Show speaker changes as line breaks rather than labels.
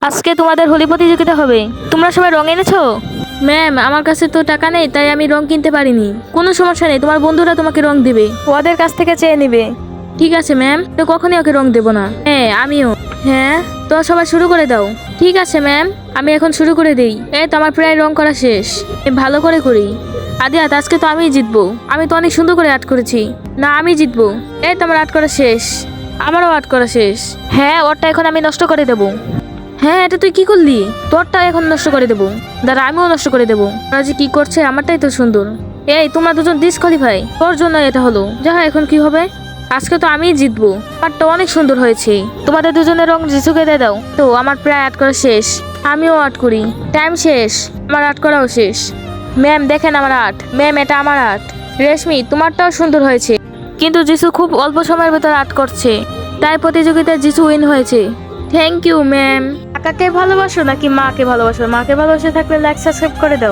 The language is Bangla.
আজকে তোমাদের হোলি প্রতিযোগিতা হবে। তোমরা সবাই রং এনেছো? ম্যাম, আমার কাছে তো টাকা নেই, তাই আমি রং কিনতে পারিনি। কোনো সমস্যা নেই, তোমার বন্ধুরা তোমাকে রং দেবে, ওদের কাছ থেকে চেয়ে নেবে। ঠিক আছে ম্যাম, তো কখনই ওকে রং দেবো না। হ্যাঁ, আমিও। হ্যাঁ, তো সবাই শুরু করে দাও। ঠিক আছে ম্যাম, আমি এখন শুরু করে দেই। এই তো আমার প্রায় রং করা শেষ। ভালো করে করি। আদিয়াত, আজকে তো আমিই জিতবো। আমি তো অনেক সুন্দর করে আর্ট করেছি। না, আমি জিতবো। এই তো আমার আর্ট করা শেষ। আমারও আর্ট করা শেষ। হ্যাঁ, ওরটা এখন আমি নষ্ট করে দেবো। হ্যাঁ, এটা তুই কি করলি? তোরটা এখন নষ্ট করে দেবো। দাঁড়া, আমিও নষ্ট করে দেবো। ওরা যে কি করছে, আমারটাই তো সুন্দর। এই তোমরা দুজন ডিসকোয়ালিফাই। তোর জন্য এটা হলো। যা, এখন কি হবে? আজকে তো আমিই জিতবো। আমারটা অনেক সুন্দর হয়েছে। তোমাদের দুজনের রং জিসুকে দিয়ে দাও। তো আমার প্রায় আর্ট করা শেষ। আমিও আর্ট করি। টাইম শেষ। আমার আর্ট করাও শেষ। ম্যাম দেখেন আমার আর্ট। ম্যাম, এটা আমার আর্ট। রেশমি, তোমারটাও সুন্দর হয়েছে। কিন্তু জিসু খুব অল্প সময়ের ভেতর আর্ট করছে, তাই প্রতিযোগিতায় জিসু উইন হয়েছে। Thank you ma'am. কাকাকে ভালোবাসো নাকি মাকে ভালোবাসো? মাকে ভালোবাসে থাকলে লাইক সাবস্ক্রাইব করে দাও।